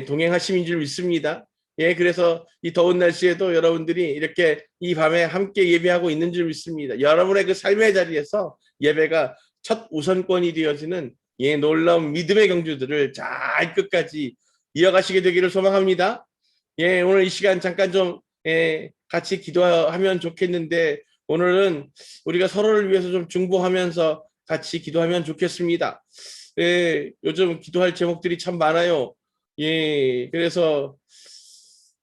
동행하심인 줄 믿습니다. 그래서 이 더운 날씨에도 여러분들이 이렇게 이 밤에 함께 예배하고 있는 줄 믿습니다. 여러분의 그 삶의 자리에서 예배가 첫 우선권이 되어지는 놀라운 믿음의 경주들을 잘 끝까지 이어가시게 되기를 소망합니다. 오늘 이 시간 잠깐 좀 같이 기도하면 좋겠는데, 오늘은 우리가 서로를 위해서 좀 중보하면서 같이 기도하면 좋겠습니다. 요즘 기도할 제목들이 참 많아요. 그래서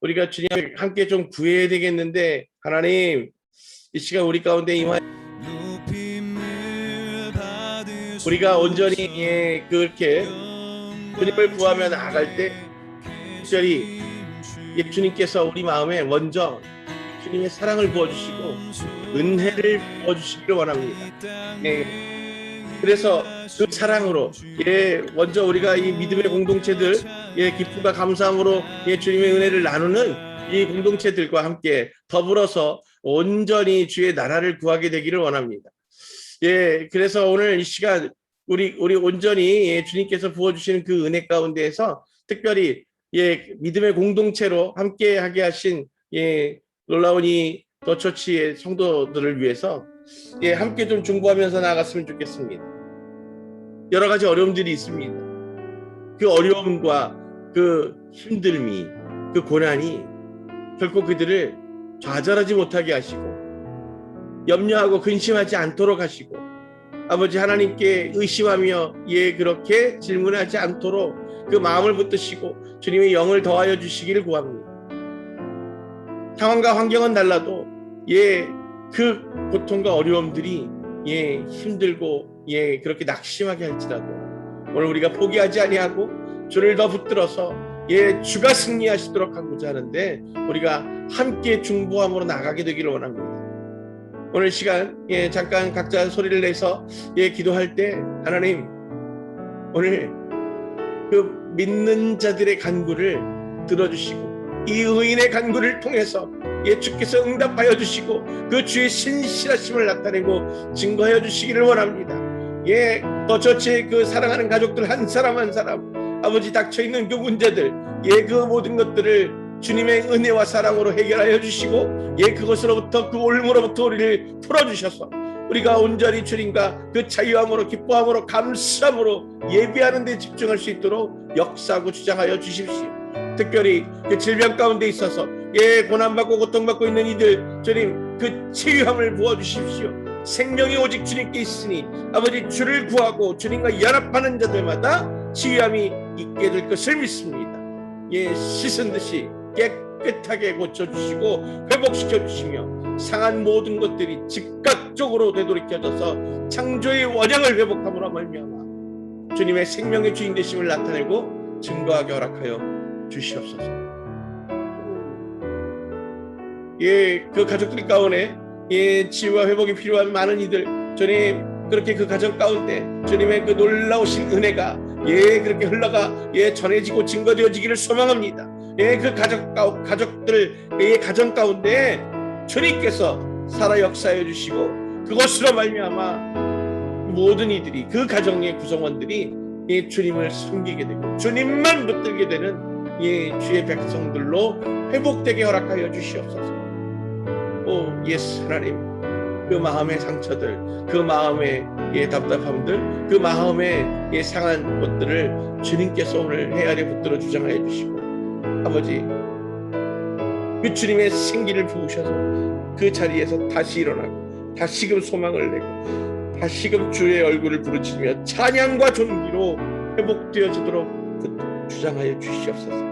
우리가 주님 함께 좀 구해야 되겠는데, 하나님 이 시간 우리 가운데 임하여 우리가 온전히 그렇게 주님을 구하며 나아갈 때 특별히 주님께서 우리 마음에 먼저 주님의 사랑을 부어주시고 은혜를 부어주시기를 원합니다. 그래서 그 사랑으로 먼저 우리가 이 믿음의 공동체들 기쁨과 감사함으로 주님의 은혜를 나누는 이 공동체들과 함께 더불어서 온전히 주의 나라를 구하게 되기를 원합니다. 그래서 오늘 이 시간 우리 온전히 주님께서 부어주시는 그 은혜 가운데에서 특별히 믿음의 공동체로 함께 하게 하신 놀라운 이 더처치의 성도들을 위해서 함께 좀 중보하면서 나아갔으면 좋겠습니다. 여러 가지 어려움들이 있습니다. 그 어려움과 그 힘듦이, 그 고난이 결코 그들을 좌절하지 못하게 하시고 염려하고 근심하지 않도록 하시고 아버지 하나님께 의심하며 그렇게 질문하지 않도록 그 마음을 붙드시고 주님의 영을 더하여 주시기를 구합니다. 상황과 환경은 달라도 그 고통과 어려움들이 힘들고 그렇게 낙심하게 할지라도 오늘 우리가 포기하지 아니하고 주를 더 붙들어서 주가 승리하시도록 하고자 하는데 우리가 함께 중보함으로 나가게 되기를 원합니다. 오늘 시간 잠깐 각자 소리를 내서 기도할 때 하나님 오늘 그 믿는 자들의 간구를 들어주시고 이 의인의 간구를 통해서 주께서 응답하여 주시고 그 주의 신실하심을 나타내고 증거하여 주시기를 원합니다. 더 저체 그 사랑하는 가족들 한 사람 한 사람 아버지 닥쳐있는 그 문제들 그 모든 것들을 주님의 은혜와 사랑으로 해결하여 주시고 그것으로부터 그 올무로부터 우리를 풀어주셔서 우리가 온전히 주님과 그 자유함으로 기뻐함으로 감사함으로 예배하는 데 집중할 수 있도록 역사하고 주장하여 주십시오. 특별히 그 질병 가운데 있어서 고난받고 고통받고 있는 이들 주님 그 치유함을 부어주십시오. 생명이 오직 주님께 있으니 아버지 주를 구하고 주님과 연합하는 자들마다 치유함이 있게 될 것을 믿습니다. 씻은 듯이 깨끗하게 고쳐주시고 회복시켜주시며 상한 모든 것들이 즉각적으로 되돌이켜져서 창조의 원형을 회복함으로 말미암아 주님의 생명의 주인 되심을 나타내고 증거하게 허락하여 주시옵소서. 그 가족들 가운데 치유와 회복이 필요한 많은 이들 주님 그렇게 그 가정 가운데 주님의 그 놀라우신 은혜가 그렇게 흘러가 전해지고 증거되어지기를 소망합니다. 그 가족들 가정 가운데 주님께서 살아 역사해 주시고 그것으로 말미암아 모든 이들이 그 가정의 구성원들이 주님을 섬기게 되고 주님만 붙들게 되는 주의 백성들로 회복되게 허락하여 주시옵소서. 예수 하나님 그 마음의 상처들 그 마음의 답답함들 그 마음의 상한 것들을 주님께서 오늘 헤아려 붙들어 주장하여 주시고 아버지 그 주님의 생기를 부으셔서 그 자리에서 다시 일어나고 다시금 소망을 내고 다시금 주의 얼굴을 부르짖으며 찬양과 존귀로 회복되어지도록 주장하여 주시옵소서.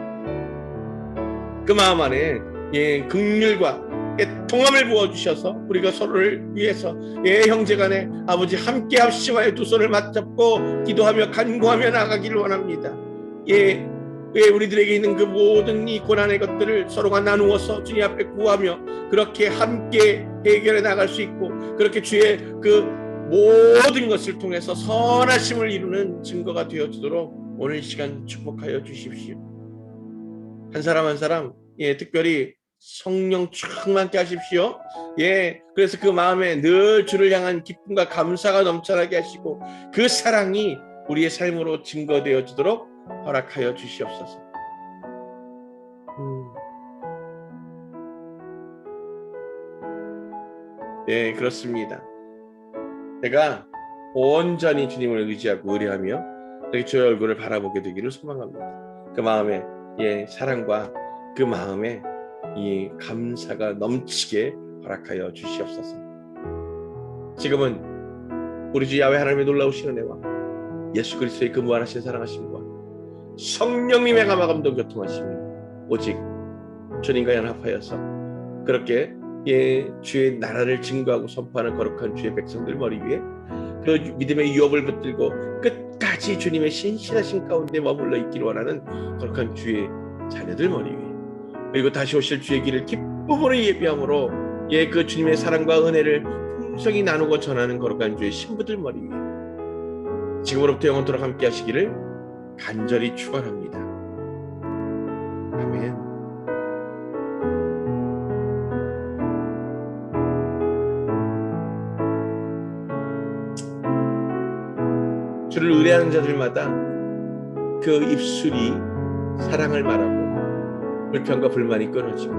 그 마음 안에 긍휼과 통함을 부어주셔서 우리가 서로를 위해서 형제간에 아버지 함께 합심하여 두 손을 맞잡고 기도하며 간구하며 나가기를 원합니다. 우리들에게 있는 그 모든 이 고난의 것들을 서로가 나누어서 주님 앞에 구하며 그렇게 함께 해결해 나갈 수 있고 그렇게 주의 그 모든 것을 통해서 선하심을 이루는 증거가 되어지도록 오늘 시간 축복하여 주십시오. 한 사람 한 사람 특별히 성령 충만케 하십시오. 그래서 그 마음에 늘 주를 향한 기쁨과 감사가 넘쳐나게 하시고 그 사랑이 우리의 삶으로 증거되어지도록 허락하여 주시옵소서. 그렇습니다. 내가 온전히 주님을 의지하고 의뢰하며 주의 얼굴을 바라보게 되기를 소망합니다. 그 마음에 사랑과 그 마음에 이 감사가 넘치게 허락하여 주시옵소서. 지금은 우리 주 야훼 하나님의 놀라우신 은혜와 예수 그리스도의 그 무한하신 사랑하심과 성령님의 감화감동 교통하심이 오직 주님과 연합하여서 그렇게 주의 나라를 증거하고 선포하는 거룩한 주의 백성들 머리 위에 그 믿음의 유업을 붙들고 끝까지 주님의 신실하신 가운데 머물러 있기를 원하는 거룩한 주의 자녀들 머리 위에 그리고 다시 오실 주의 길을 기쁨으로 예비함으로 그 주님의 사랑과 은혜를 풍성히 나누고 전하는 거룩한 주의 신부들 머리 위에 지금으로부터 영원토록 함께 하시기를 간절히 축원합니다. 아멘. 주를 의뢰하는 자들마다 그 입술이 사랑을 말하고 불평과 불만이 끊어지고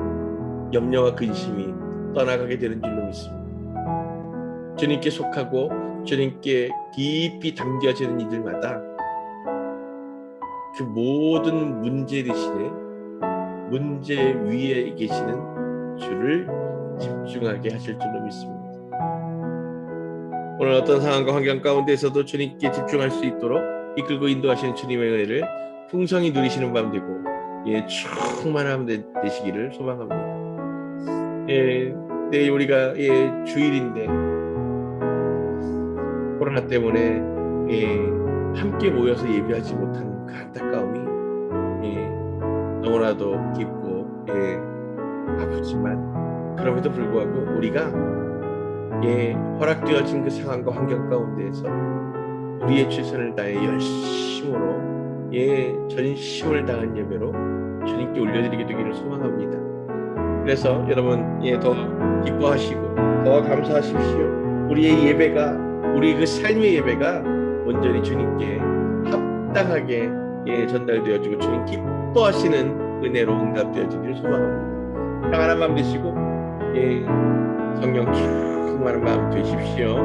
염려와 근심이 떠나가게 되는 줄로 믿습니다. 주님께 속하고 주님께 깊이 담겨지는 이들마다 그 모든 문제 대신에 문제 위에 계시는 주를 집중하게 하실 줄로 믿습니다. 오늘 어떤 상황과 환경 가운데서도 주님께 집중할 수 있도록 이끌고 인도하시는 주님의 은혜를 풍성히 누리시는 밤 되고 충만함 되시기를 소망합니다. 내일 우리가 주일인데 코로나 때문에 함께 모여서 예배하지 못하는 그 안타까움이 너무나도 깊고 아프지만 그럼에도 불구하고 우리가 허락되어진 그 상황과 환경 가운데에서 우리의 최선을 다해 열심으로 전심을 다한 예배로 주님께 올려드리게 되기를 소망합니다. 그래서 여러분 더 기뻐하시고 더 감사하십시오. 우리의 예배가 우리 그 삶의 예배가 온전히 주님께 합당하게 전달되어지고 주님 기뻐하시는 은혜로 응답되어지기를 소망합니다. 평안한 밤 되시고 성령 충만한 밤 되십시오.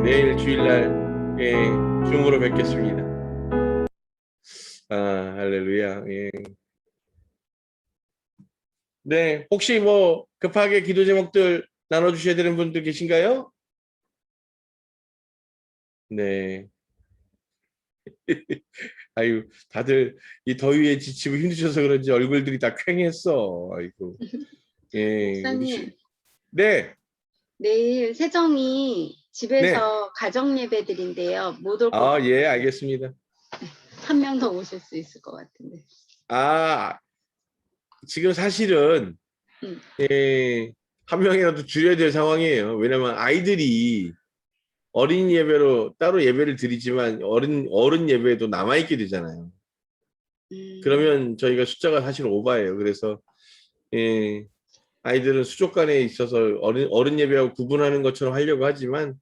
내일 주일날 줌으로 뵙겠습니다. 할렐루야. 네, 혹시 뭐 급하게 기도 제목들 나눠주셔야 되는 분들 계신가요? 네. 아유, 다들 이 더위에 지치고 힘드셔서 그런지 얼굴들이 다 퀭했어. 아이고. 목사님. 네. 내일 세정이 집에서 가정 예배드린대요. 못 올 것 같아요. 예, 알겠습니다. 한 명 더 오실 수 있을 것 같은데. 지금 사실은 한 명이라도 줄여야 될 상황이에요. 왜냐면 아이들이 어린 예배로 따로 예배를 드리지만 어른 예배도 남아있게 되잖아요. 그러면 저희가 숫자가 사실 오바예요. 그래서 아이들은 수족관에 있어서 어른 예배하고 구분하는 것처럼 하려고 하지만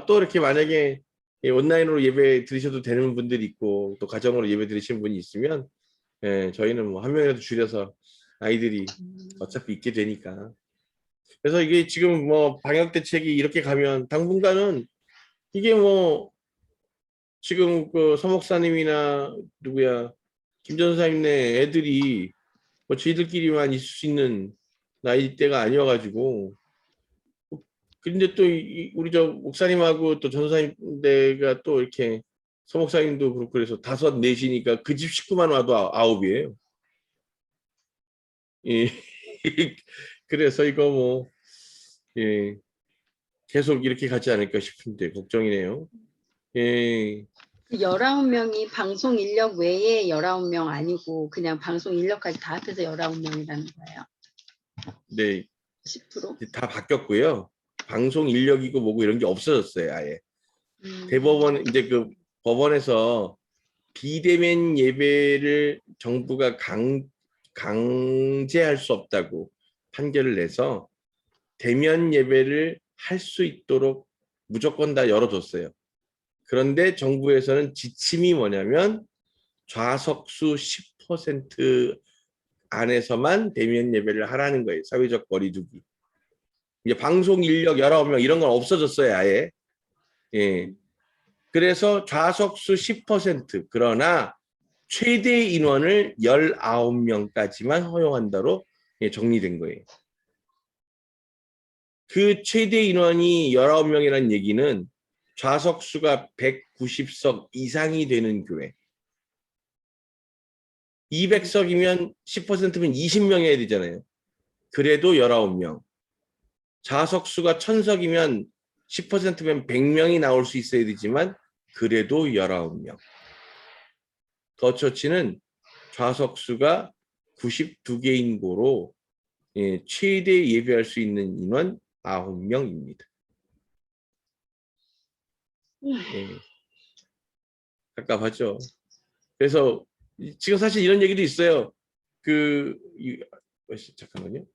또 이렇게 만약에 온라인으로 예배 드리셔도 되는 분들이 있고 또 가정으로 예배 드리시는 분이 있으면 저희는 뭐 한 명이라도 줄여서 아이들이 어차피 있게 되니까. 그래서 이게 지금 뭐 방역 대책이 이렇게 가면 당분간은 이게 뭐 지금 그 서목사님이나 누구야 김 전사님네 애들이 뭐 저희들끼리만 있을 수 있는 나이대가 아니어가지고 근데 또 우리 저 목사님하고 또 전사님대가 또 이렇게 서목사님도 그렇고 그래서 5, 4시니까 그 집 식구만 와도 9이에요. 그래서 이거 뭐 계속 이렇게 가지 않을까 싶은데 걱정이네요. 19명이 방송 인력 외에 19명 아니고 그냥 방송 인력까지 다 합해서 19명이라는 거예요. 네. 10%? 다 바뀌었고요. 방송 인력이고 뭐고 이런 게 없어졌어요, 아예. 대법원 이제 그 법원에서 비대면 예배를 정부가 강제할 수 없다고 판결을 내서 대면 예배를 할 수 있도록 무조건 다 열어줬어요. 그런데 정부에서는 지침이 뭐냐면 좌석수 10% 안에서만 대면 예배를 하라는 거예요. 사회적 거리두기. 이제 방송 인력 19명 이런 건 없어졌어요, 아예. 그래서 좌석수 10% 그러나 최대 인원을 19명까지만 허용한다로 정리된 거예요. 그 최대 인원이 19명이라는 얘기는 좌석수가 190석 이상이 되는 교회. 200석이면 10%면 20명 해야 되잖아요. 그래도 19명. 좌석수가 1000석이면 10%면 100명이 나올 수 있어야 되지만 그래도 19명. 더처치는 좌석수가 92개인 고로 최대 예배할 수 있는 인원 9명입니다. 갑갑하죠. 그래서 지금 사실 이런 얘기도 있어요. 잠깐만요.